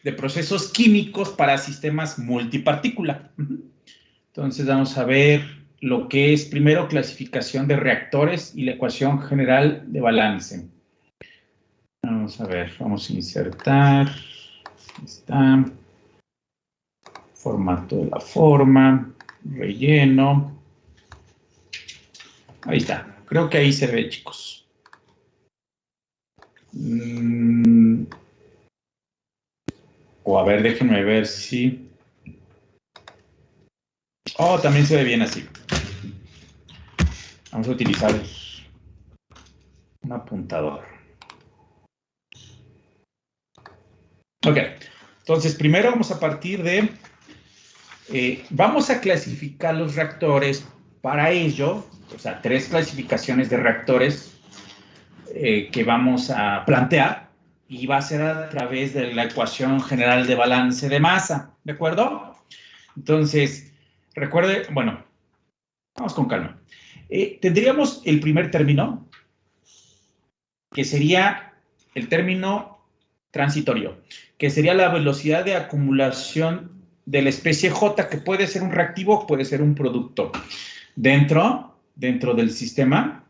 de procesos químicos para sistemas multipartícula. Entonces vamos a ver lo que es primero clasificación de reactores y la ecuación general de balance. Vamos a ver, vamos a insertar. Aquí está. Formato de la forma, relleno. Ahí está. Creo que ahí se ve, chicos. O a ver, déjenme ver si... Oh, también se ve bien así. Vamos a utilizar un apuntador. Ok. Entonces, primero vamos a partir de... vamos a clasificar los reactores. Para ello, o sea, 3 clasificaciones de reactores que vamos a plantear. Y va a ser a través de la ecuación general de balance de masa. ¿De acuerdo? Entonces, recuerde, bueno, vamos con calma. Tendríamos el primer término, que sería el término transitorio, que sería la velocidad de acumulación de la especie J, que puede ser un reactivo, puede ser un producto. Dentro del sistema,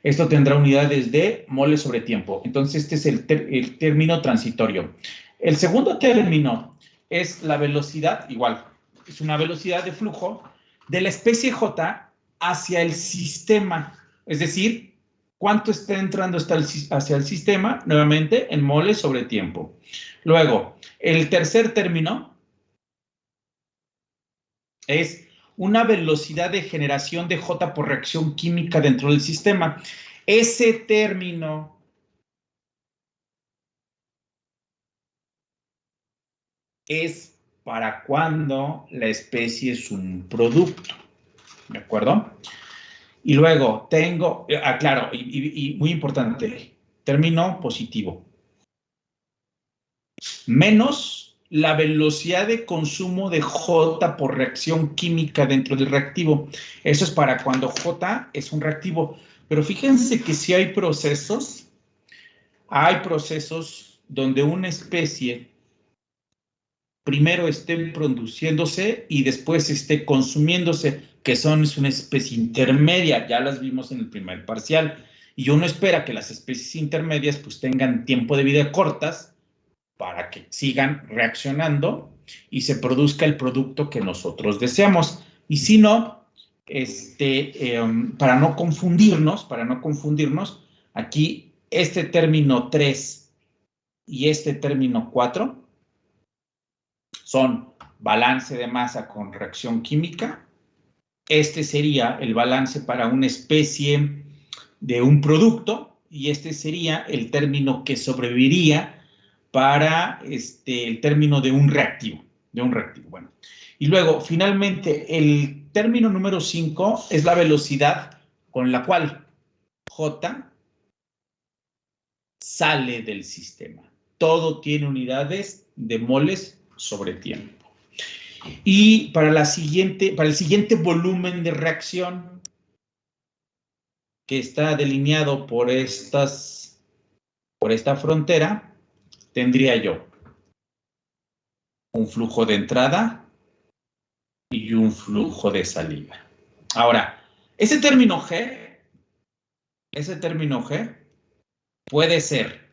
esto tendrá unidades de moles sobre tiempo. Entonces, este es el término transitorio. El segundo término es la velocidad, igual, es una velocidad de flujo de la especie J hacia el sistema. Es decir, cuánto está entrando hacia el sistema, nuevamente, en moles sobre tiempo. Luego, el tercer término es una velocidad de generación de J por reacción química dentro del sistema. Ese término es para cuando la especie es un producto, ¿de acuerdo? Y luego tengo, claro, y muy importante, término positivo, menos la velocidad de consumo de J por reacción química dentro del reactivo. Eso es para cuando J es un reactivo. Pero fíjense que si hay procesos donde una especie primero esté produciéndose y después esté consumiéndose, que es una especie intermedia, ya las vimos en el primer parcial. Y uno espera que las especies intermedias pues tengan tiempo de vida cortas para que sigan reaccionando y se produzca el producto que nosotros deseamos. Y si no, para no confundirnos, aquí este término 3 y este término 4 son balance de masa con reacción química. Este sería el balance para una especie de un producto y este sería el término que sobreviviría para el término de un reactivo. Bueno. Y luego, finalmente, el término número 5 es la velocidad con la cual J sale del sistema. Todo tiene unidades de moles sobre tiempo. Y para el siguiente volumen de reacción, que está delineado por esta frontera, tendría yo un flujo de entrada y un flujo de salida. Ahora, ese término G puede ser,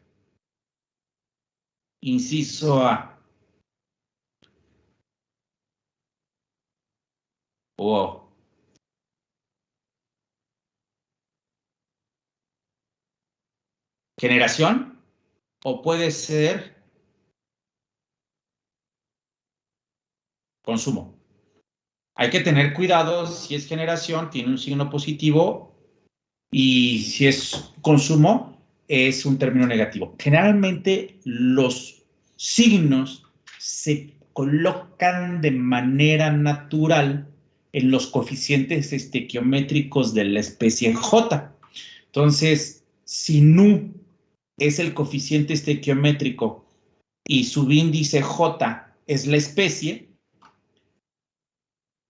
inciso A, o generación, o puede ser consumo. Hay que tener cuidado si es generación, tiene un signo positivo, y si es consumo, es un término negativo. Generalmente los signos se colocan de manera natural en los coeficientes estequiométricos de la especie J. Entonces, si nu es el coeficiente estequiométrico y subíndice J es la especie,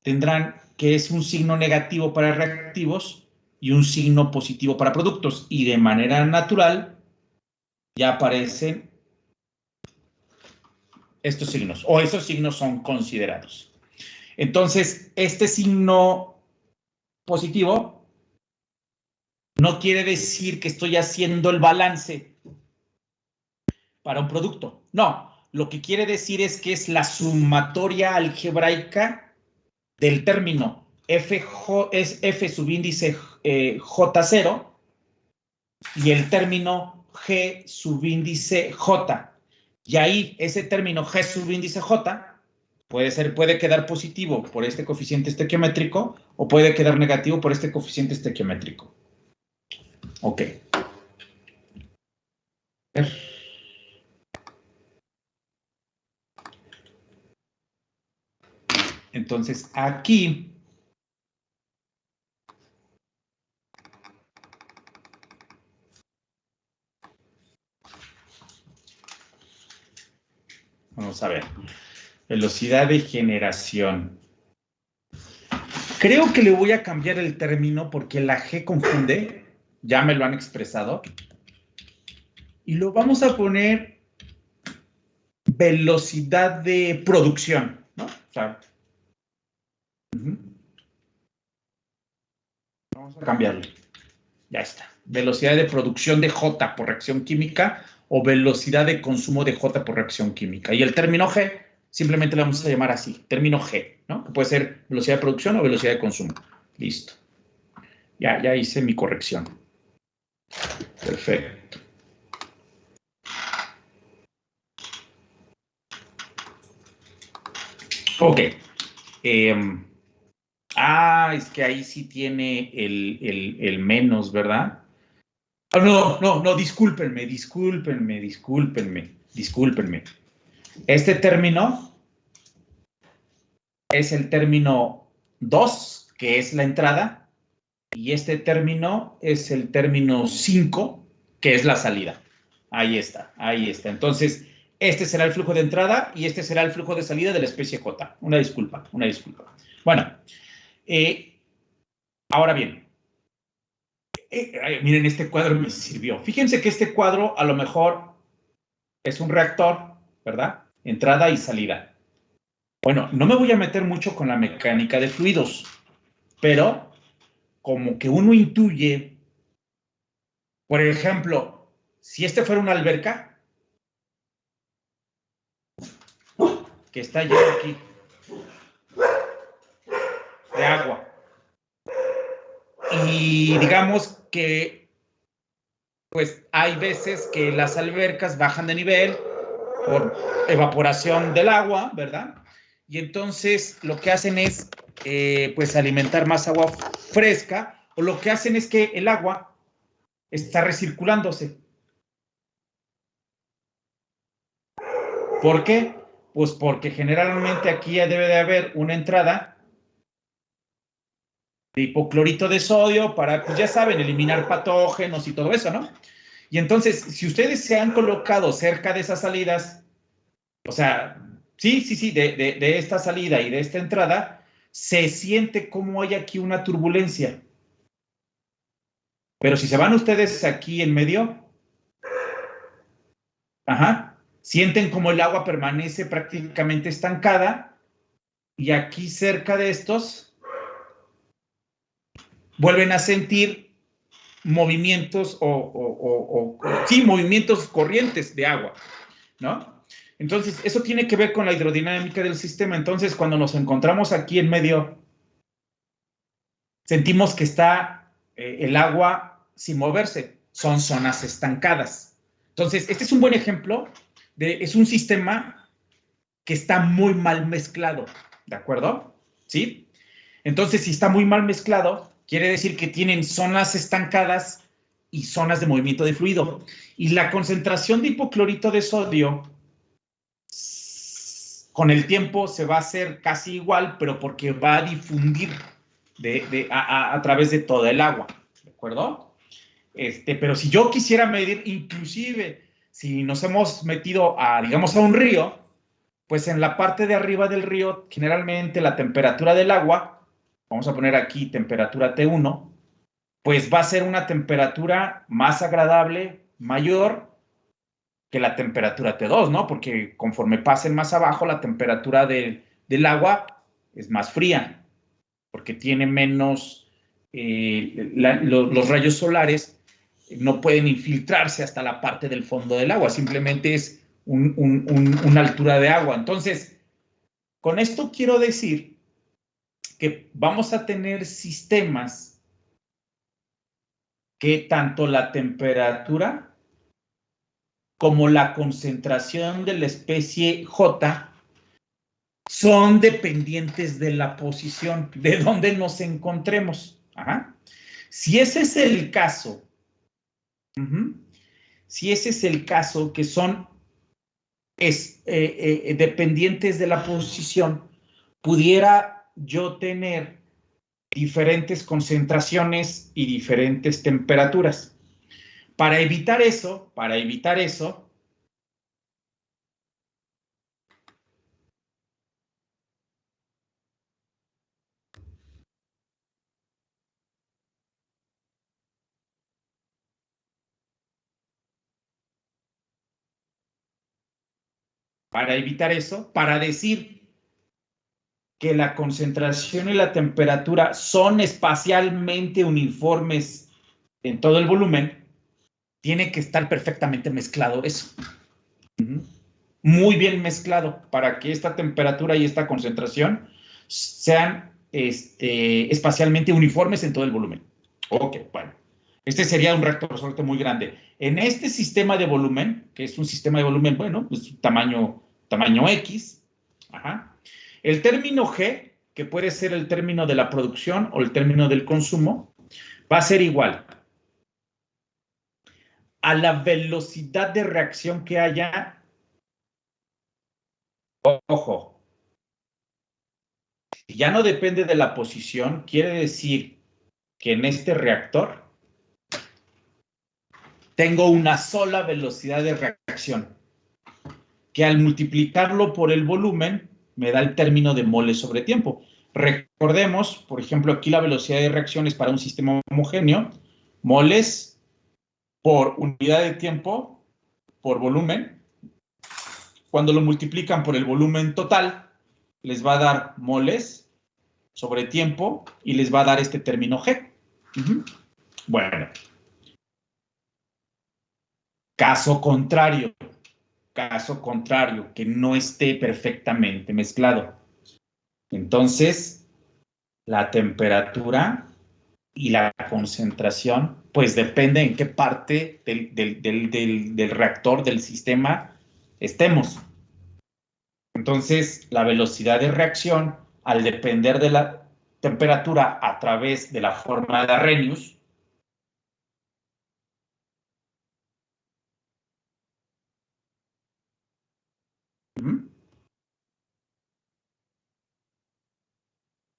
tendrán que es un signo negativo para reactivos y un signo positivo para productos. Y de manera natural ya aparecen estos signos, o esos signos son considerados. Entonces, este signo positivo no quiere decir que estoy haciendo el balance para un producto. No, lo que quiere decir es que es la sumatoria algebraica del término es f subíndice J0 y el término G subíndice J. Y ahí ese término G subíndice J puede quedar positivo por este coeficiente estequiométrico o puede quedar negativo por este coeficiente estequiométrico. Ok. Entonces, aquí vamos a ver. Velocidad de generación. Creo que le voy a cambiar el término porque la G confunde. Ya me lo han expresado. Y lo vamos a poner velocidad de producción, ¿no? O sea, vamos a cambiarlo. Ya está. Velocidad de producción de J por reacción química o velocidad de consumo de J por reacción química. Y el término G simplemente lo vamos a llamar así, término G, ¿no? Que puede ser velocidad de producción o velocidad de consumo. Listo. Ya hice mi corrección. Perfecto. Ok. Es que ahí sí tiene el menos, ¿verdad? No, discúlpenme. Este término es el término 2, que es la entrada, y este término es el término 5, que es la salida. Ahí está. Entonces, este será el flujo de entrada y este será el flujo de salida de la especie J. Una disculpa. Bueno, ahora bien, miren, este cuadro me sirvió. Fíjense que este cuadro a lo mejor es un reactor, ¿verdad? Entrada y salida. Bueno, no me voy a meter mucho con la mecánica de fluidos, pero como que uno intuye, por ejemplo, si este fuera una alberca, que está lleno aquí de agua, y digamos que pues hay veces que las albercas bajan de nivel por evaporación del agua, ¿verdad? Y entonces lo que hacen es pues alimentar más agua fresca, o lo que hacen es que el agua está recirculándose. ¿Por qué? Pues porque generalmente aquí debe de haber una entrada de hipoclorito de sodio para, pues ya saben, eliminar patógenos y todo eso, ¿no? Y entonces, si ustedes se han colocado cerca de esas salidas, o sea, sí, de esta salida y de esta entrada, se siente como hay aquí una turbulencia. Pero si se van ustedes aquí en medio, sienten como el agua permanece prácticamente estancada, y aquí cerca de estos vuelven a sentir movimientos movimientos corrientes de agua, ¿no? Entonces, eso tiene que ver con la hidrodinámica del sistema. Entonces, cuando nos encontramos aquí en medio, sentimos que está el agua sin moverse. Son zonas estancadas. Entonces, este es un buen ejemplo es un sistema que está muy mal mezclado, ¿de acuerdo? ¿Sí? Entonces, si está muy mal mezclado, quiere decir que tienen zonas estancadas y zonas de movimiento de fluido. Y la concentración de hipoclorito de sodio con el tiempo se va a hacer casi igual, pero porque va a difundir a través de toda el agua, ¿de acuerdo? Pero si yo quisiera medir, inclusive, si nos hemos metido digamos, a un río, pues en la parte de arriba del río, generalmente la temperatura del agua, vamos a poner aquí temperatura T1, pues va a ser una temperatura más agradable, mayor, que la temperatura T2, ¿no? Porque conforme pasen más abajo, la temperatura del agua es más fría, porque tiene menos, los rayos solares no pueden infiltrarse hasta la parte del fondo del agua, simplemente es una altura de agua. Entonces, con esto quiero decir que vamos a tener sistemas que tanto la temperatura como la concentración de la especie J son dependientes de la posición, de donde nos encontremos. Ajá. Si ese es el caso, si ese es el caso, que son dependientes de la posición, pudiera yo tener diferentes concentraciones y diferentes temperaturas. Para evitar eso, para decir que la concentración y la temperatura son espacialmente uniformes en todo el volumen, tiene que estar perfectamente mezclado eso. Muy bien mezclado para que esta temperatura y esta concentración sean espacialmente uniformes en todo el volumen. Ok, bueno. Este sería un reactor resorte muy grande. En este sistema de volumen, que es un sistema de volumen, bueno, pues tamaño X, ajá, el término G, que puede ser el término de la producción o el término del consumo, va a ser igual a la velocidad de reacción que haya. Ojo, si ya no depende de la posición, quiere decir que en este reactor tengo una sola velocidad de reacción, que al multiplicarlo por el volumen me da el término de moles sobre tiempo. Recordemos, por ejemplo, aquí la velocidad de reacción es para un sistema homogéneo, moles por unidad de tiempo por volumen. Cuando lo multiplican por el volumen total, les va a dar moles sobre tiempo y les va a dar este término G. Bueno, caso contrario, que no esté perfectamente mezclado. Entonces, la temperatura y la concentración, pues depende en qué parte del reactor, del sistema, estemos. Entonces, la velocidad de reacción, al depender de la temperatura a través de la fórmula de Arrhenius,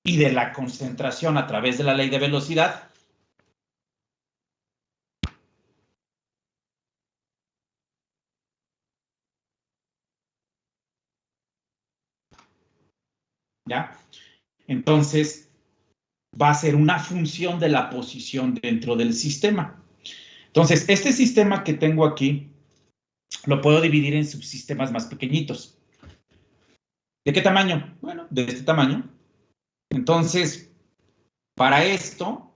y de la concentración a través de la ley de velocidad, ¿ya? Entonces, va a ser una función de la posición dentro del sistema. Entonces, este sistema que tengo aquí, lo puedo dividir en subsistemas más pequeñitos. ¿De qué tamaño? Bueno, de este tamaño. Entonces, para esto,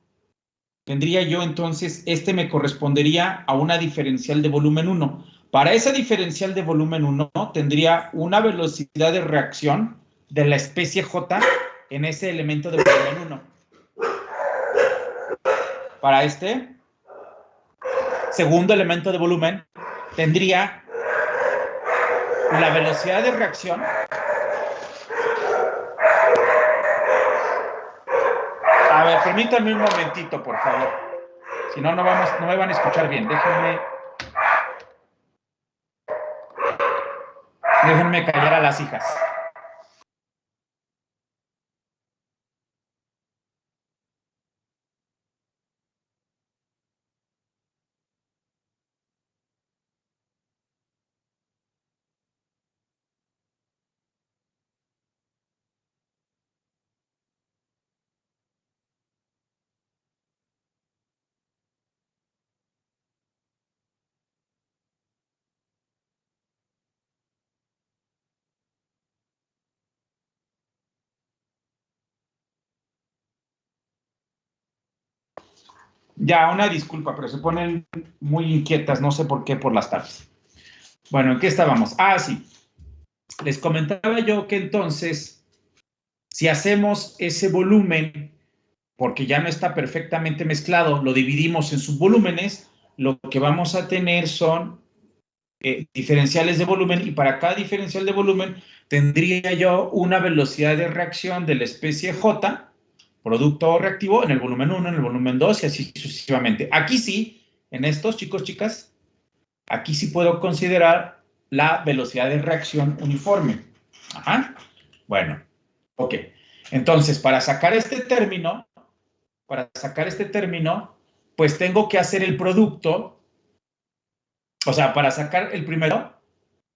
tendría yo entonces, me correspondería a una diferencial de volumen 1. Para esa diferencial de volumen 1, tendría una velocidad de reacción de la especie J en ese elemento de volumen 1. Para este segundo elemento de volumen, tendría la velocidad de reacción. A ver, permítanme un momentito, por favor. Si no, no me van a escuchar bien. Déjenme callar a las hijas. Ya, una disculpa, pero se ponen muy inquietas, no sé por qué, por las tardes. Bueno, ¿en qué estábamos? Ah, sí. Les comentaba yo que entonces, si hacemos ese volumen, porque ya no está perfectamente mezclado, lo dividimos en subvolúmenes, lo que vamos a tener son diferenciales de volumen, y para cada diferencial de volumen tendría yo una velocidad de reacción de la especie J, producto reactivo, en el volumen 1, en el volumen 2 y así sucesivamente. Aquí sí, en estos, chicos, chicas, aquí sí puedo considerar la velocidad de reacción uniforme. Ajá. Bueno, ok. Entonces, para sacar este término, pues tengo que hacer el producto, o sea, para sacar el primero,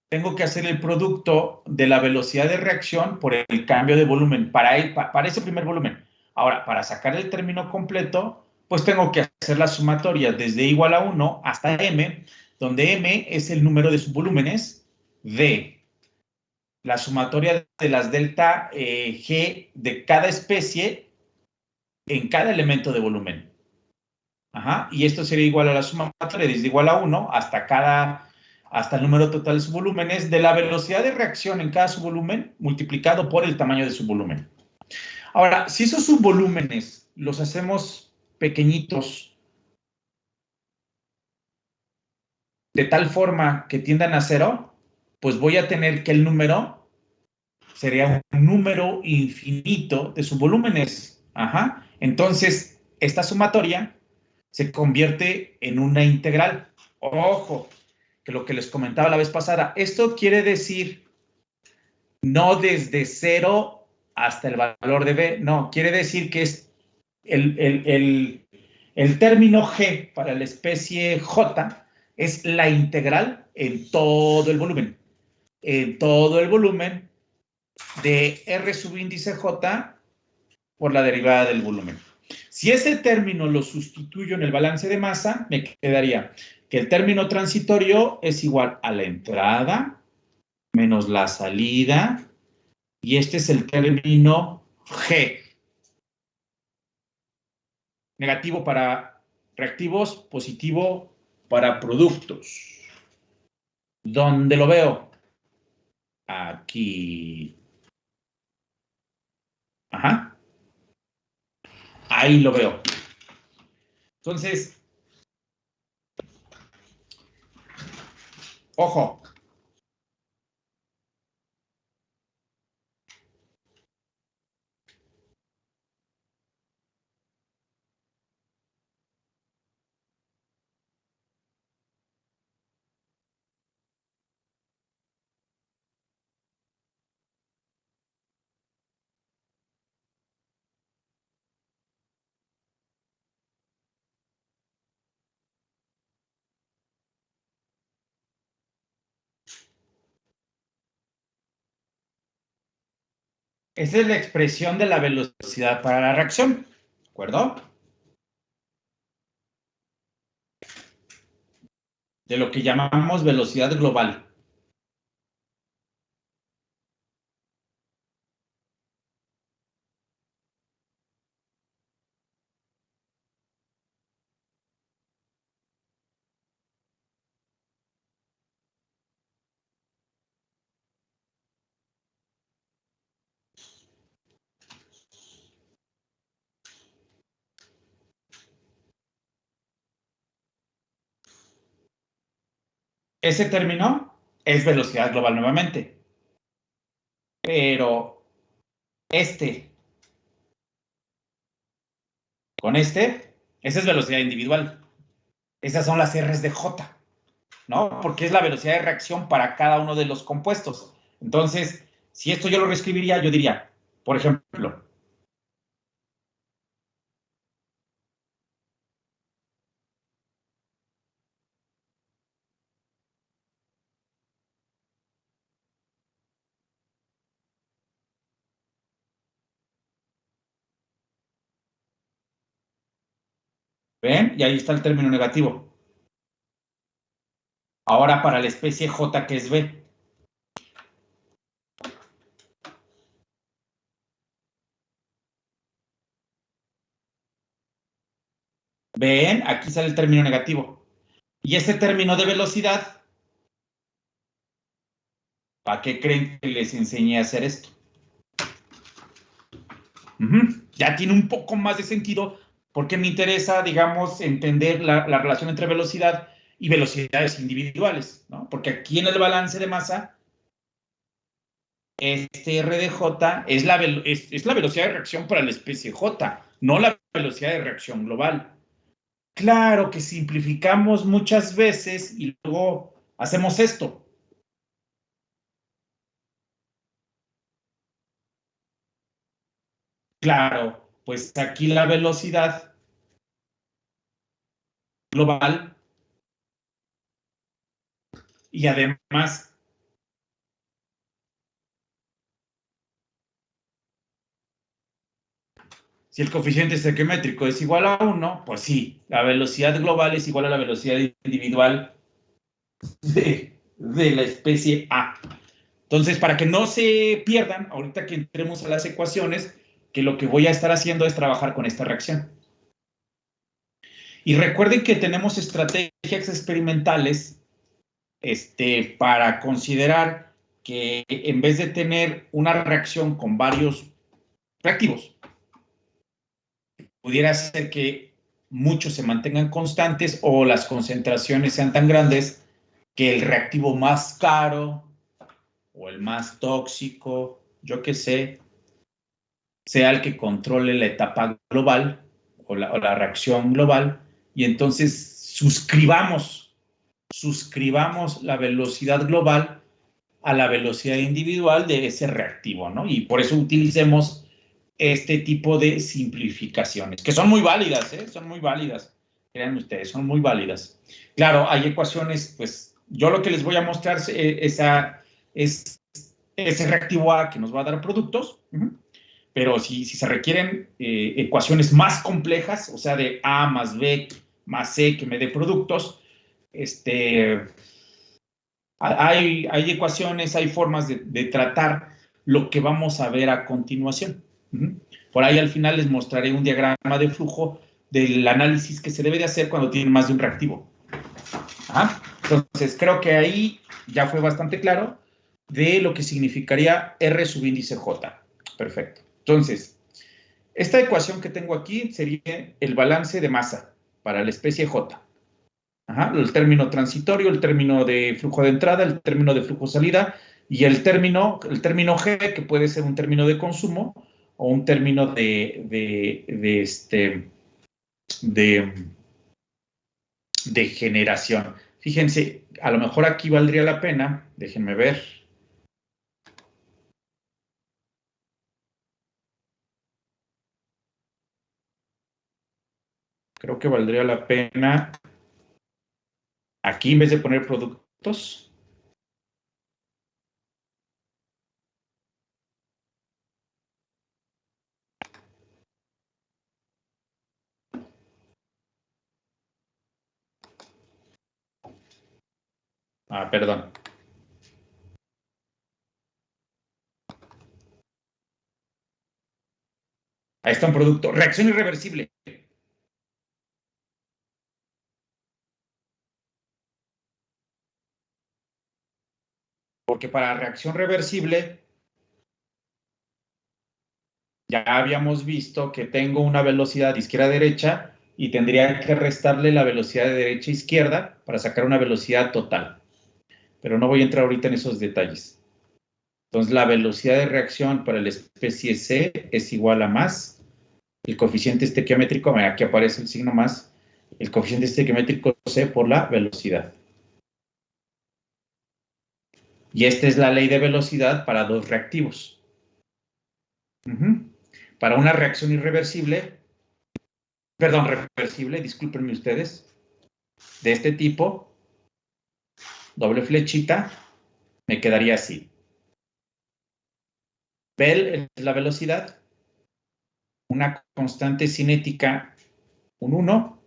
tengo que hacer el producto de la velocidad de reacción por el cambio de volumen para ese primer volumen. Ahora, para sacar el término completo, pues tengo que hacer la sumatoria desde igual a 1 hasta m, donde m es el número de subvolúmenes de la sumatoria de las delta G de cada especie en cada elemento de volumen. Ajá, y esto sería igual a la sumatoria desde igual a 1 hasta el número total de subvolúmenes de la velocidad de reacción en cada subvolumen multiplicado por el tamaño de subvolumen. Ahora, si esos subvolúmenes los hacemos pequeñitos de tal forma que tiendan a cero, pues voy a tener que el número sería un número infinito de subvolúmenes. Ajá. Entonces, esta sumatoria se convierte en una integral. Ojo, que lo que les comentaba la vez pasada, esto quiere decir no desde cero hasta el valor de b, no, quiere decir que es el término g para la especie j es la integral en todo el volumen. En todo el volumen de R subíndice J por la derivada del volumen. Si ese término lo sustituyo en el balance de masa, me quedaría que el término transitorio es igual a la entrada menos la salida, y este es el término G. Negativo para reactivos, positivo para productos. ¿Dónde lo veo? Aquí. Ajá. Ahí lo veo. Entonces, ojo. Esa es la expresión de la velocidad para la reacción. ¿De acuerdo? De lo que llamamos velocidad global. Ese término es velocidad global nuevamente. Pero este con esa es velocidad individual. Esas son las R's de J, ¿no? Porque es la velocidad de reacción para cada uno de los compuestos. Entonces, si esto yo lo reescribiría, yo diría, por ejemplo, ¿ven? Y ahí está el término negativo. Ahora para la especie J, que es B. Ven, aquí sale el término negativo. Y ese término de velocidad, ¿para qué creen que les enseñé a hacer esto? Ya tiene un poco más de sentido porque me interesa, digamos, entender la relación entre velocidad y velocidades individuales, ¿no? Porque aquí en el balance de masa, este R de J es la velocidad de reacción para la especie J, no la velocidad de reacción global. Claro que simplificamos muchas veces y luego hacemos esto. Claro, pues aquí la velocidad global y además, si el coeficiente estequiométrico es igual a 1, pues sí, la velocidad global es igual a la velocidad individual de la especie A. Entonces, para que no se pierdan, ahorita que entremos a las ecuaciones, que lo que voy a estar haciendo es trabajar con esta reacción. Y recuerden que tenemos estrategias experimentales para considerar que en vez de tener una reacción con varios reactivos, pudiera ser que muchos se mantengan constantes o las concentraciones sean tan grandes que el reactivo más caro o el más tóxico, yo qué sé, sea el que controle la etapa global o la reacción global, y entonces suscribamos la velocidad global a la velocidad individual de ese reactivo, ¿no? Y por eso utilicemos este tipo de simplificaciones, que son muy válidas, ¿eh? Son muy válidas. Créanme ustedes, son muy válidas. Claro, hay ecuaciones, pues yo lo que les voy a mostrar es ese reactivo A que nos va a dar productos, pero si se requieren ecuaciones más complejas, o sea, de A más B más C que me dé productos, hay ecuaciones, hay formas de tratar lo que vamos a ver a continuación. Por ahí al final les mostraré un diagrama de flujo del análisis que se debe de hacer cuando tienen más de un reactivo. Entonces, creo que ahí ya fue bastante claro de lo que significaría R subíndice J. Perfecto. Entonces, esta ecuación que tengo aquí sería el balance de masa para la especie J. El término transitorio, el término de flujo de entrada, el término de flujo salida y el término G, que puede ser un término de consumo o un término de generación. Fíjense, a lo mejor aquí valdría la pena, déjenme ver. Creo que valdría la pena aquí en vez de poner productos. Perdón. Ahí está un producto. Reacción irreversible. Porque para reacción reversible ya habíamos visto que tengo una velocidad izquierda-derecha y tendría que restarle la velocidad de derecha-izquierda para sacar una velocidad total. Pero no voy a entrar ahorita en esos detalles. Entonces, la velocidad de reacción para la especie C es igual a más el coeficiente estequiométrico, aquí aparece el signo más, el coeficiente estequiométrico C por la velocidad. Y esta es la ley de velocidad para dos reactivos. Para una reacción irreversible, perdón, reversible, discúlpenme ustedes, de este tipo, doble flechita, me quedaría así. Bell es la velocidad, una constante cinética, un 1,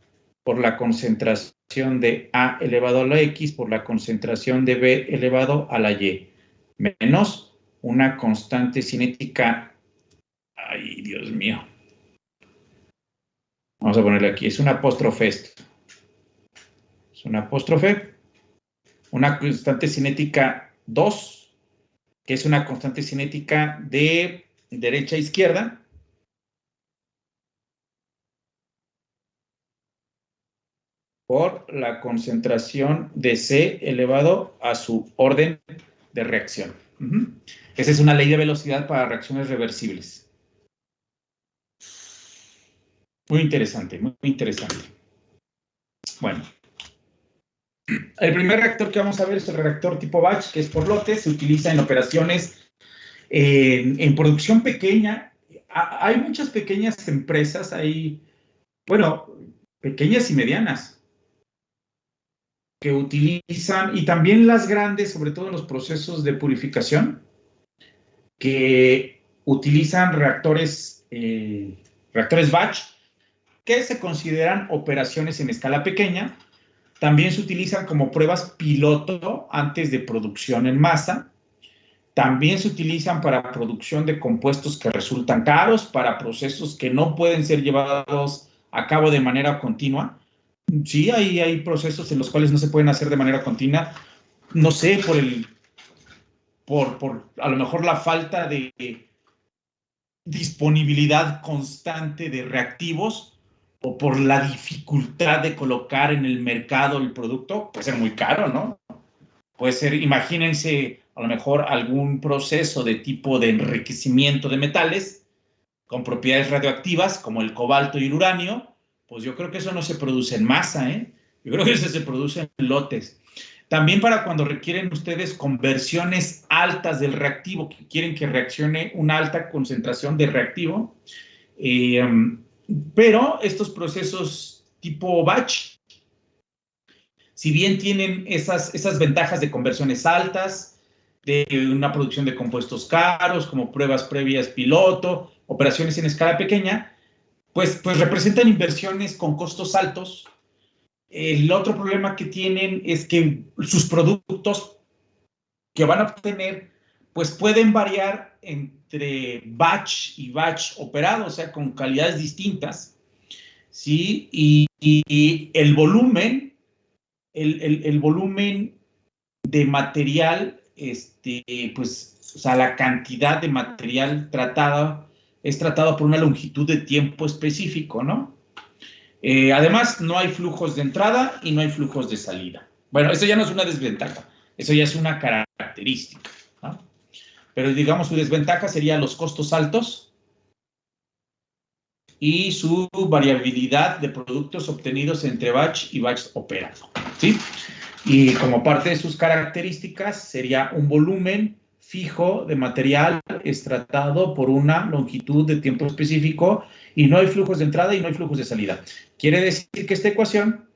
por la concentración de A elevado a la X por la concentración de B elevado a la Y, menos una constante cinética, ay, Dios mío, Vamos a ponerle aquí, es una apóstrofe esto. Es una apóstrofe, una constante cinética 2, que es una constante cinética de derecha a izquierda. Por la concentración de C elevado a su orden de reacción. Esa es una ley de velocidad para reacciones reversibles. Muy interesante, muy interesante. Bueno, el primer reactor que vamos a ver es el reactor tipo batch, que es por lotes, se utiliza en operaciones en producción pequeña. Hay muchas pequeñas empresas, bueno, pequeñas y medianas, que utilizan, y también las grandes, sobre todo en los procesos de purificación, que utilizan reactores batch, que se consideran operaciones en escala pequeña. También se utilizan como pruebas piloto antes de producción en masa. También se utilizan para producción de compuestos que resultan caros, para procesos que no pueden ser llevados a cabo de manera continua. Sí, hay procesos en los cuales no se pueden hacer de manera continua, no sé, por a lo mejor la falta de disponibilidad constante de reactivos o por la dificultad de colocar en el mercado el producto. Puede ser muy caro, ¿no? Puede ser, imagínense, a lo mejor algún proceso de tipo de enriquecimiento de metales con propiedades radioactivas como el cobalto y el uranio. Pues yo creo que eso no se produce en masa, ¿eh? Yo creo que eso se produce en lotes. También para cuando requieren ustedes conversiones altas del reactivo, que quieren que reaccione una alta concentración de reactivo. Pero estos procesos tipo batch, si bien tienen esas ventajas de conversiones altas, de una producción de compuestos caros, como pruebas previas piloto, operaciones en escala pequeña, pues representan inversiones con costos altos. El otro problema que tienen es que sus productos que van a obtener, pues pueden variar entre batch y batch operado, o sea, con calidades distintas, ¿sí? Y el volumen, el volumen de material, pues, o sea, la cantidad de material tratado es tratado por una longitud de tiempo específico, ¿no? Además, no hay flujos de entrada y no hay flujos de salida. Bueno, eso ya no es una desventaja, eso ya es una característica, ¿no? Pero digamos su desventaja sería los costos altos y su variabilidad de productos obtenidos entre batch y batch operado, ¿sí? Y como parte de sus características sería un volumen fijo de material extratado por una longitud de tiempo específico y no hay flujos de entrada y no hay flujos de salida. Quiere decir que esta ecuación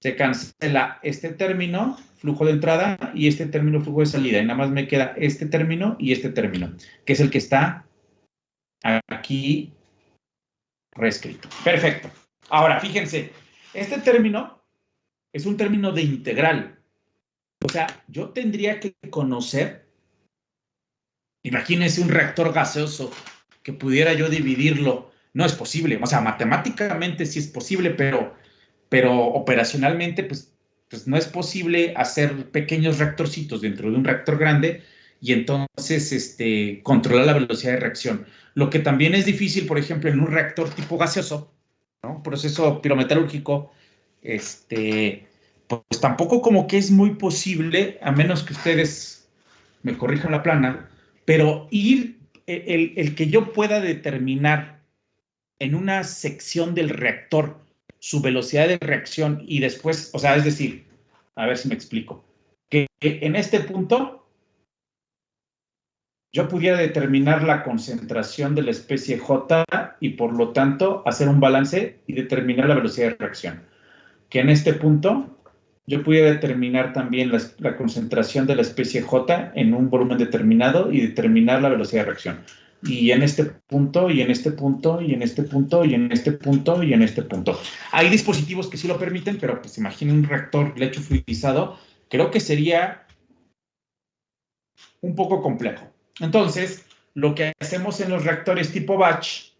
se cancela este término, flujo de entrada, y este término, flujo de salida, y nada más me queda este término y este término, que es el que está aquí reescrito. Perfecto. Ahora, fíjense, este término es un término de integral. O sea, yo tendría que conocer, imagínense un reactor gaseoso que pudiera yo dividirlo. No es posible, o sea, matemáticamente sí es posible, pero operacionalmente, pues no es posible hacer pequeños reactorcitos dentro de un reactor grande y entonces controlar la velocidad de reacción. Lo que también es difícil, por ejemplo, en un reactor tipo gaseoso, ¿no? Proceso pirometalúrgico, pues tampoco como que es muy posible, a menos que ustedes me corrijan la plana, pero el que yo pueda determinar en una sección del reactor su velocidad de reacción y después, o sea, es decir, a ver si me explico, que en este punto yo pudiera determinar la concentración de la especie J y por lo tanto hacer un balance y determinar la velocidad de reacción. Que en este punto yo pudiera determinar también la concentración de la especie J en un volumen determinado y determinar la velocidad de reacción. Y en este punto, y en este punto, y en este punto, y en este punto, y en este punto. Hay dispositivos que sí lo permiten, pero pues imaginen un reactor lecho fluidizado, creo que sería un poco complejo. Entonces, lo que hacemos en los reactores tipo batch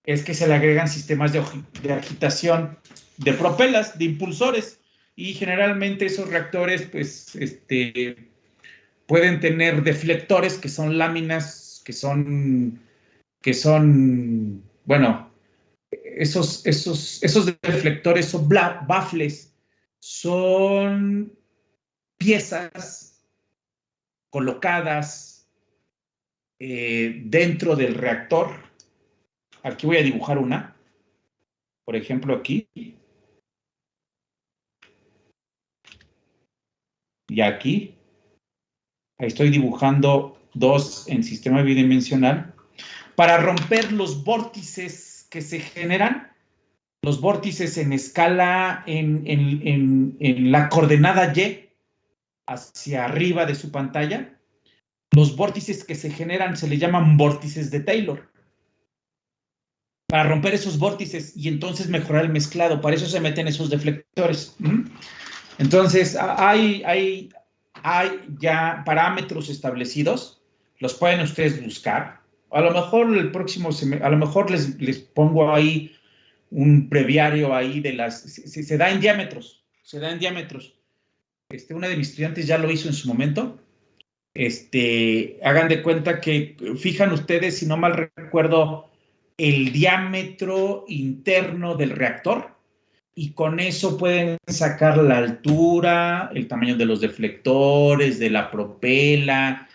es que se le agregan sistemas de agitación de propelas, de impulsores, y generalmente esos reactores, pues, pueden tener deflectores que son láminas, bueno, esos deflectores son baffles, son piezas colocadas dentro del reactor. Aquí voy a dibujar una, por ejemplo, aquí y aquí. Ahí estoy dibujando dos en sistema bidimensional para romper los vórtices que se generan, los vórtices en escala, en la coordenada Y hacia arriba de su pantalla. Los vórtices que se generan se le llaman vórtices de Taylor. Para romper esos vórtices y entonces mejorar el mezclado, para eso se meten esos deflectores. Entonces, hay ya parámetros establecidos, los pueden ustedes buscar. A lo mejor el próximo a lo mejor les pongo ahí un breviario ahí de las, se da en diámetros, una de mis estudiantes ya lo hizo en su momento. Hagan de cuenta que, fijan ustedes, si no mal recuerdo, el diámetro interno del reactor, y con eso pueden sacar la altura, el tamaño de los deflectores, de la propela,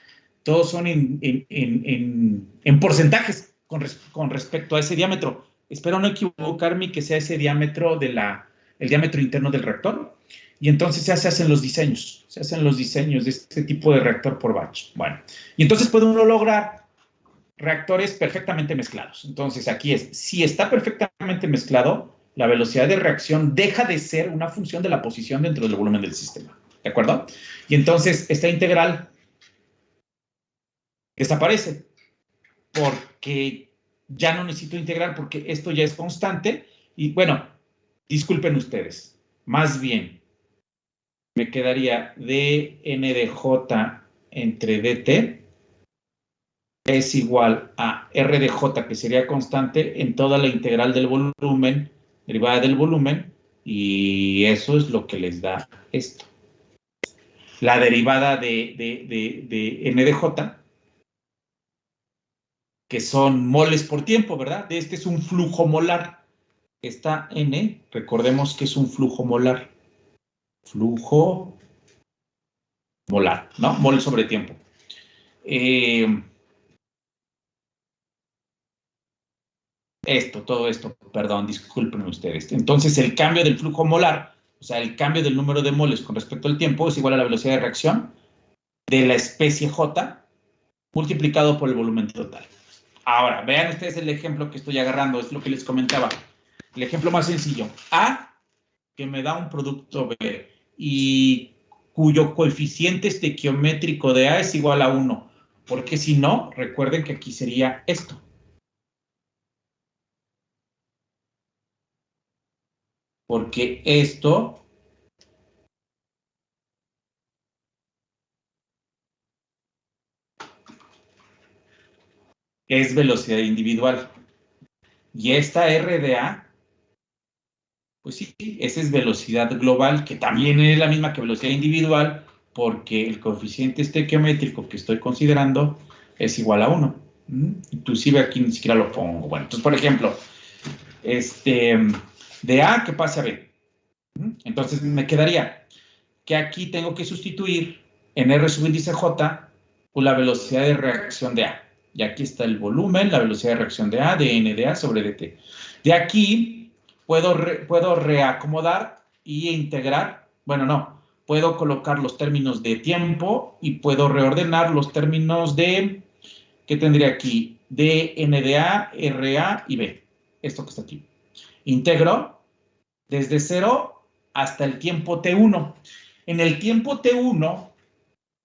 todos son en porcentajes con respecto a ese diámetro. Espero no equivocarme y que sea ese diámetro el diámetro interno del reactor. Y entonces ya se hacen los diseños de este tipo de reactor por batch. Bueno, y entonces puede uno lograr reactores perfectamente mezclados. Entonces aquí si está perfectamente mezclado, la velocidad de reacción deja de ser una función de la posición dentro del volumen del sistema. ¿De acuerdo? Y entonces esta integral desaparece porque ya no necesito integrar porque esto ya es constante. Y bueno, disculpen ustedes, más bien me quedaría dn de j entre dt es igual a r de j, que sería constante, en toda la integral del volumen, derivada del volumen, y eso es lo que les da esto. La derivada de n de j, que son moles por tiempo, ¿verdad? Este es un flujo molar. Esta n, recordemos que es un flujo molar. Flujo molar, ¿no? Mol sobre tiempo. Todo esto, perdón, discúlpenme ustedes. Entonces, el cambio del flujo molar, o sea, el cambio del número de moles con respecto al tiempo, es igual a la velocidad de reacción de la especie J multiplicado por el volumen total. Ahora, vean ustedes el ejemplo que estoy agarrando, es lo que les comentaba. El ejemplo más sencillo. A, que me da un producto B, y cuyo coeficiente estequiométrico de A es igual a 1. Porque si no, recuerden que aquí sería esto. Porque esto es velocidad individual. Y esta RDA, pues sí, esa es velocidad global, que también es la misma que velocidad individual, porque el coeficiente estequiométrico que estoy considerando es igual a 1. Inclusive aquí ni siquiera lo pongo. Bueno, entonces, por ejemplo, de A que pase a B. Entonces me quedaría que aquí tengo que sustituir en R subíndice J por la velocidad de reacción de A. Y aquí está el volumen, la velocidad de reacción de A, de N de A sobre dt. De aquí puedo reacomodar y integrar, bueno, no, puedo colocar los términos de tiempo y puedo reordenar los términos de, ¿qué tendría aquí? De N de A, RA y B. Esto que está aquí. Integro desde 0 hasta el tiempo T1. En el tiempo T1,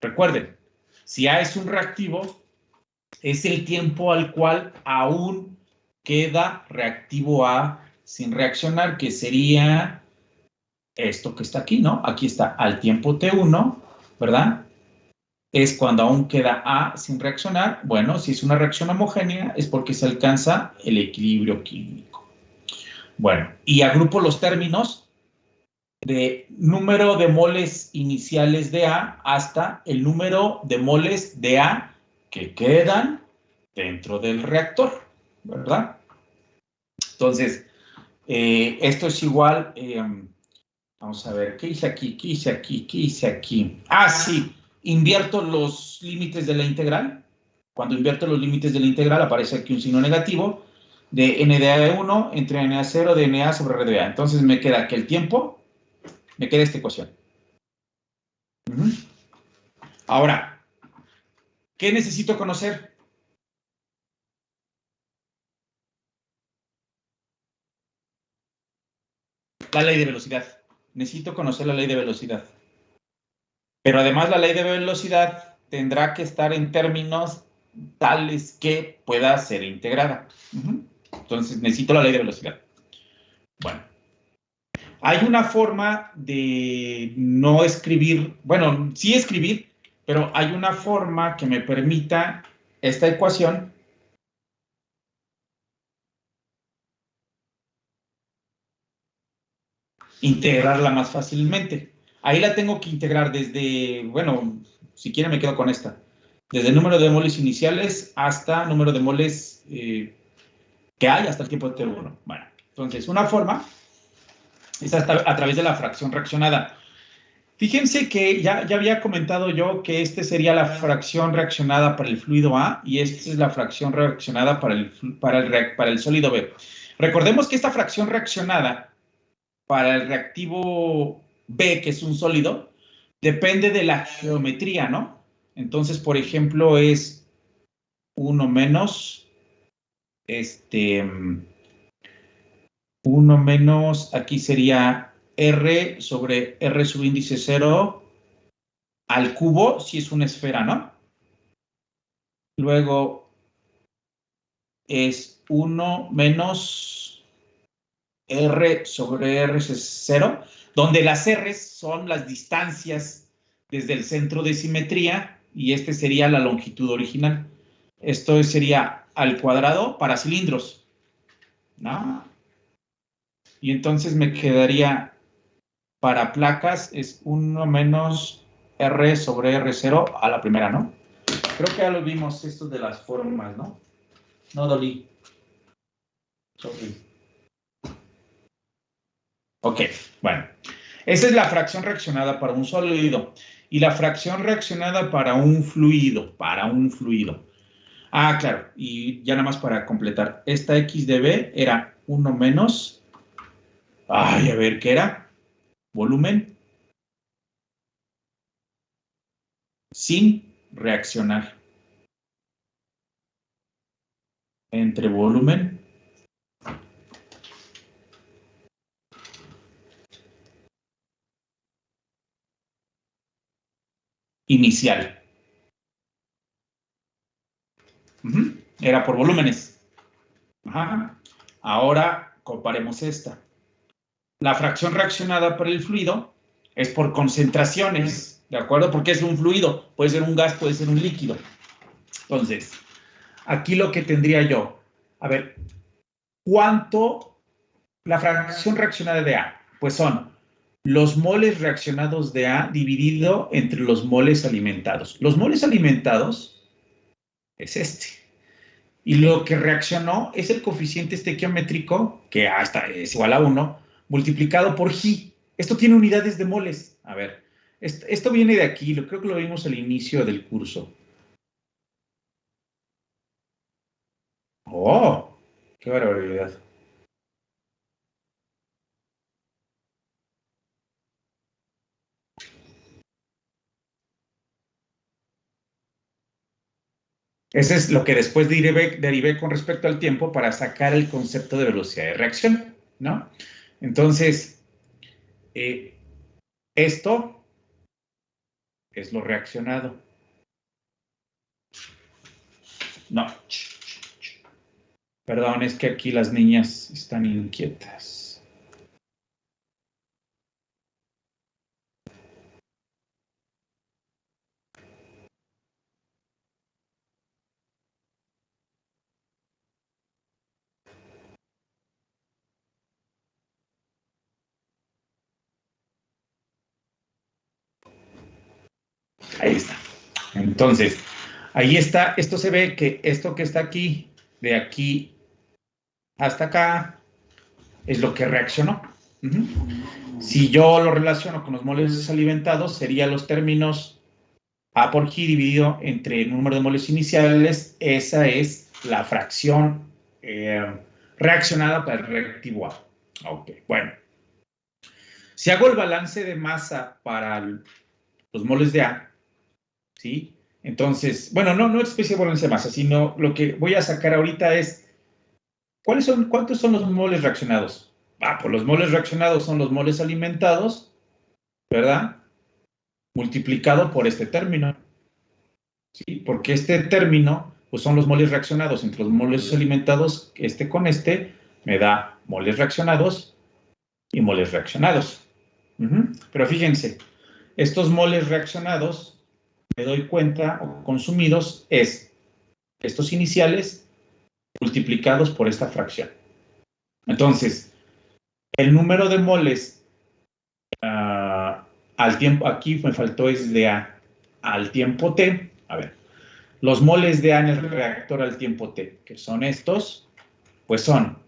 recuerden, si A es un reactivo, es el tiempo al cual aún queda reactivo A sin reaccionar, que sería esto que está aquí, ¿no? Aquí está al tiempo T1, ¿verdad? es cuando aún queda A sin reaccionar. Bueno, si es una reacción homogénea es porque se alcanza el equilibrio químico. Bueno, y agrupo los términos de número de moles iniciales de A hasta el número de moles de A que quedan dentro del reactor, ¿verdad? Entonces, esto es igual, vamos a ver, ¿qué hice aquí? ¿Qué hice aquí? ¿Qué hice aquí? Ah, sí, invierto los límites de la integral. Cuando invierto los límites de la integral aparece aquí un signo negativo de n de A1 entre n a 0 de n a sobre r de A. Entonces me queda que el tiempo, me queda esta ecuación. Ahora, ¿qué necesito conocer? La ley de velocidad. Necesito conocer la ley de velocidad. Pero además la ley de velocidad tendrá que estar en términos tales que pueda ser integrada. Entonces necesito la ley de velocidad. Bueno, hay una forma de no escribir, bueno, sí escribir, pero hay una forma que me permita esta ecuación integrarla más fácilmente. Ahí la tengo que integrar desde, bueno, si quiere me quedo con esta, desde el número de moles iniciales hasta el número de moles que hay hasta el tiempo de T1. Bueno, entonces una forma es a través de la fracción reaccionada. Fíjense que ya había comentado yo que este sería la fracción reaccionada para el fluido A y esta es la fracción reaccionada para el sólido B. Recordemos que esta fracción reaccionada para el reactivo B, que es un sólido, depende de la geometría, ¿no? Entonces, por ejemplo, es 1 menos, 1 menos, aquí sería R sobre R subíndice 0 al cubo, si es una esfera, ¿no? Luego es 1 menos R sobre R es 0, donde las R son las distancias desde el centro de simetría y este sería la longitud original. Esto sería al cuadrado para cilindros, ¿no? Y entonces me quedaría para placas es 1 menos R sobre R0 a la primera, ¿no? Creo que ya lo vimos esto de las formas, ¿no? No, Dolly. Sorry. Ok, bueno. Esa es la fracción reaccionada para un sólido. Y la fracción reaccionada para un fluido. Ah, claro. Y ya nada más para completar. Esta X de B era 1 menos. Ay, a ver, ¿qué era? Volumen sin reaccionar. Entre volumen inicial. Era por volúmenes. Ajá. Ahora comparemos esta. La fracción reaccionada por el fluido es por concentraciones, ¿de acuerdo? Porque es un fluido, puede ser un gas, puede ser un líquido. Entonces, aquí lo que tendría yo, a ver, ¿cuánto la fracción reaccionada de A? Pues son los moles reaccionados de A dividido entre los moles alimentados. Los moles alimentados es este. Y lo que reaccionó es el coeficiente estequiométrico, que hasta es igual a 1, multiplicado por G. Esto tiene unidades de moles. A ver, esto viene de aquí, creo que lo vimos al inicio del curso. ¡Oh! ¡Qué barbaridad! Ese es lo que después derivé con respecto al tiempo para sacar el concepto de velocidad de reacción, ¿no? Entonces, eh, esto es lo reaccionado. No. Perdón, es que aquí las niñas están inquietas. Ahí está. Entonces, ahí está. Esto se ve que esto que está aquí, de aquí hasta acá, es lo que reaccionó. Si yo lo relaciono con los moles alimentados, serían los términos A por G dividido entre el número de moles iniciales. Esa es la fracción reaccionada para el reactivo A. Ok, bueno. Si hago el balance de masa para los moles de A, ¿sí? Entonces, bueno, no es especie de balance de masa, sino lo que voy a sacar ahorita es, ¿cuántos son los moles reaccionados? Pues los moles reaccionados son los moles alimentados, ¿verdad? Multiplicado por este término, ¿sí? Porque este término, pues son los moles reaccionados entre los moles alimentados, este con este, me da moles reaccionados y moles reaccionados. Pero fíjense, estos moles reaccionados, me doy cuenta, o consumidos, es estos iniciales multiplicados por esta fracción. Entonces, el número de moles al tiempo, aquí me faltó es de A al tiempo T. A ver, los moles de A en el reactor al tiempo T, que son estos, pues son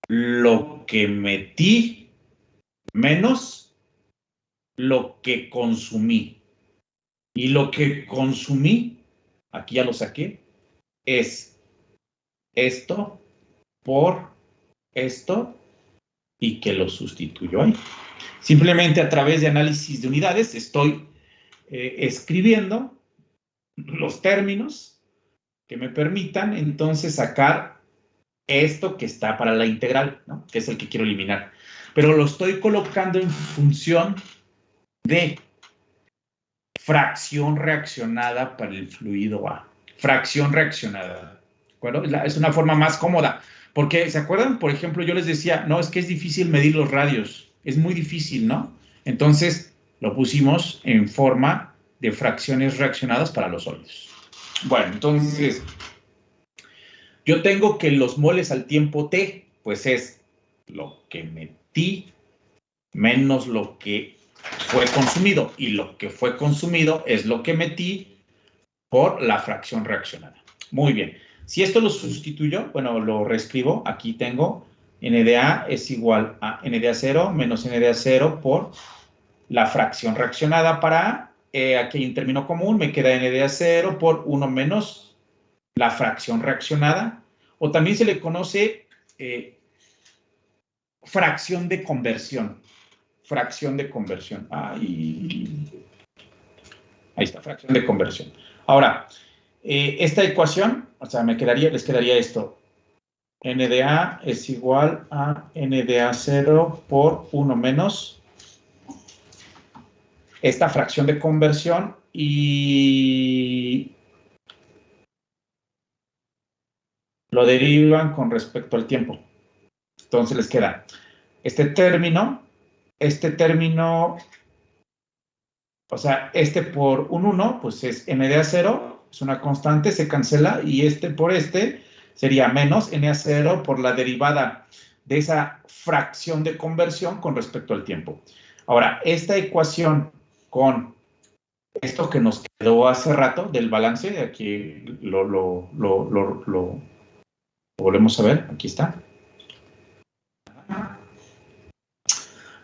lo que metí menos lo que consumí. Y lo que consumí, aquí ya lo saqué, es esto por esto y que lo sustituyo ahí. Simplemente a través de análisis de unidades estoy escribiendo los términos que me permitan entonces sacar esto que está para la integral, ¿no? Que es el que quiero eliminar. Pero lo estoy colocando en función de fracción reaccionada para el fluido A. Fracción reaccionada. ¿De acuerdo? Es una forma más cómoda. Porque, ¿se acuerdan? Por ejemplo, yo les decía, no, es que es difícil medir los radios. Es muy difícil, ¿no? Entonces, lo pusimos en forma de fracciones reaccionadas para los sólidos. Bueno, entonces, yo tengo que los moles al tiempo T, pues es lo que metí menos lo que fue consumido. Y lo que fue consumido es lo que metí por la fracción reaccionada. Muy bien. Si esto lo sustituyo, bueno, lo reescribo. Aquí tengo NDA es igual a NDA0 menos NDA0 por la fracción reaccionada para A. Aquí hay un término común, me queda NDA0 por 1 menos la fracción reaccionada. O también se le conoce fracción de conversión. Fracción de conversión. Ahí está, fracción de conversión. Ahora, esta ecuación, o sea, les quedaría esto. NDA es igual a NDA0 por 1 menos esta fracción de conversión y lo derivan con respecto al tiempo. Entonces les queda este término, o sea, este por un 1, pues es NDA0, es una constante, se cancela, y este por este sería menos NA0 por la derivada de esa fracción de conversión con respecto al tiempo. Ahora, esta ecuación con esto que nos quedó hace rato del balance, aquí lo volvemos a ver, aquí está.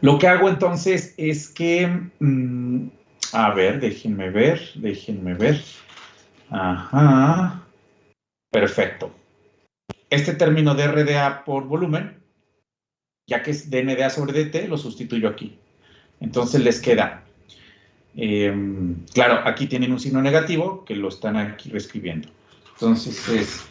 Lo que hago entonces es que, a ver, déjenme ver. Ajá, perfecto. Este término de RDA por volumen, ya que es dNDA sobre dt, lo sustituyo aquí. Entonces les queda, claro, aquí tienen un signo negativo que lo están aquí reescribiendo. Entonces es,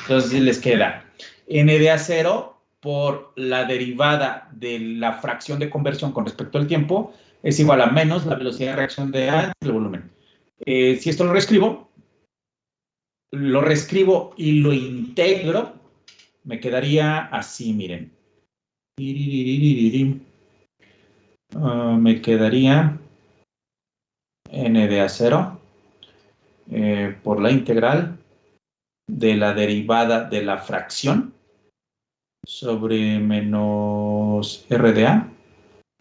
entonces les queda NDA0 por la derivada de la fracción de conversión con respecto al tiempo es igual a menos la velocidad de reacción de A entre el volumen. Si esto lo reescribo y lo integro, me quedaría así, miren. Me quedaría NDA0 por la integral de la derivada de la fracción sobre menos RDA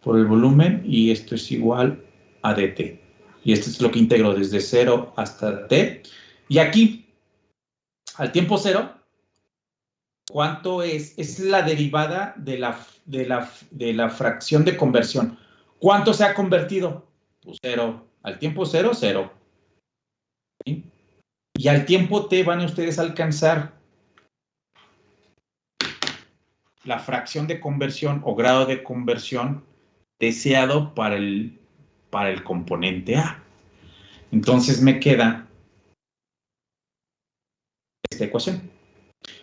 por el volumen, y esto es igual a dt. Y esto es lo que integro desde 0 hasta t. Y aquí, al tiempo 0, ¿cuánto es? Es la derivada de la fracción de conversión. ¿Cuánto se ha convertido? Pues 0. Al tiempo 0, 0. ¿Sí? Y al tiempo t van ustedes a alcanzar la fracción de conversión o grado de conversión deseado para el componente A. Entonces me queda esta ecuación.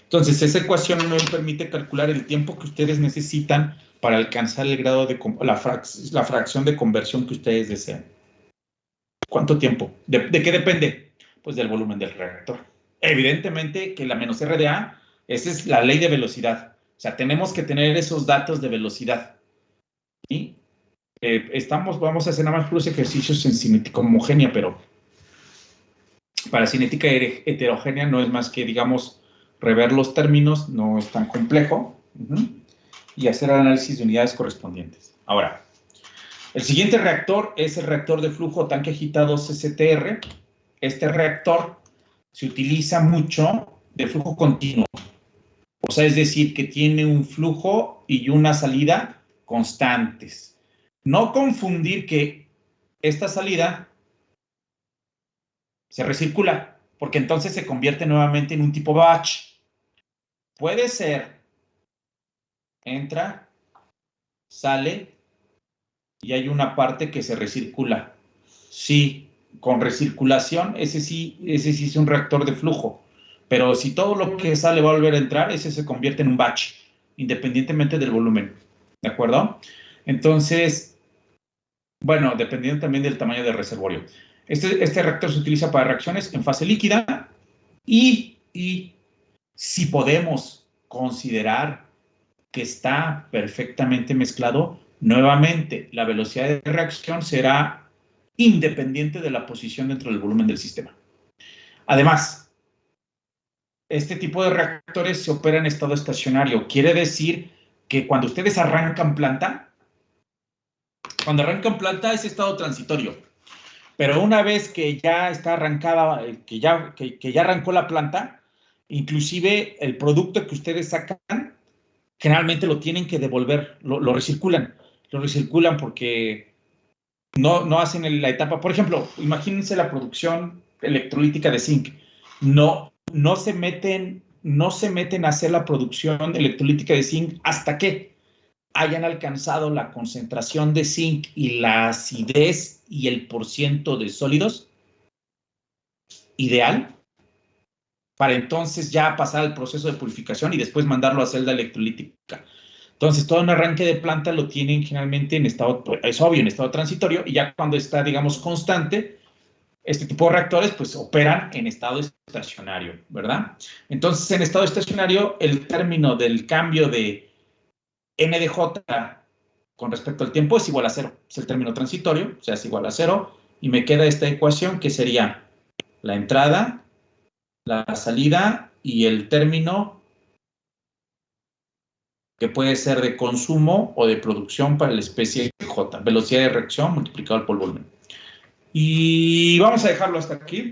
Entonces, esa ecuación me permite calcular el tiempo que ustedes necesitan para alcanzar el grado de la fracción de conversión que ustedes desean. ¿Cuánto tiempo? ¿De qué depende? Pues del volumen del reactor. Evidentemente que la menos RDA, esa es la ley de velocidad. O sea, tenemos que tener esos datos de velocidad. ¿Sí? Vamos a hacer nada más puros ejercicios en cinética homogénea, pero para cinética heterogénea no es más que, digamos, rever los términos, no es tan complejo, y hacer el análisis de unidades correspondientes. Ahora, el siguiente reactor es el reactor de flujo tanque agitado CCTR. Este reactor se utiliza mucho de flujo continuo. O sea, es decir, que tiene un flujo y una salida constantes. No confundir que esta salida se recircula, porque entonces se convierte nuevamente en un tipo batch. Puede ser, entra, sale, y hay una parte que se recircula. Sí, con recirculación, ese sí es un reactor de flujo. Pero si todo lo que sale va a volver a entrar, ese se convierte en un batch, independientemente del volumen. ¿De acuerdo? Entonces, bueno, dependiendo también del tamaño del reservorio. Este reactor se utiliza para reacciones en fase líquida y si podemos considerar que está perfectamente mezclado, nuevamente la velocidad de reacción será independiente de la posición dentro del volumen del sistema. Además, este tipo de reactores se opera en estado estacionario. Quiere decir que cuando ustedes arrancan planta, es estado transitorio. Pero una vez que ya está arrancada, que ya arrancó la planta, inclusive el producto que ustedes sacan, generalmente lo tienen que devolver, lo recirculan. Lo recirculan porque no hacen la etapa. Por ejemplo, imagínense la producción electrolítica de zinc. No se meten a hacer la producción electrolítica de zinc hasta que hayan alcanzado la concentración de zinc y la acidez y el porciento de sólidos ideal para entonces ya pasar al proceso de purificación y después mandarlo a celda electrolítica. Entonces, todo un arranque de planta lo tienen generalmente en estado, es obvio, en estado transitorio, y ya cuando está, digamos, constante, este tipo de reactores, pues, operan en estado estacionario, ¿verdad? Entonces, en estado estacionario, el término del cambio de N de J con respecto al tiempo es igual a 0. Es el término transitorio, o sea, es igual a 0, y me queda esta ecuación que sería la entrada, la salida y el término que puede ser de consumo o de producción para la especie J, velocidad de reacción multiplicado por volumen. Y vamos a dejarlo hasta aquí.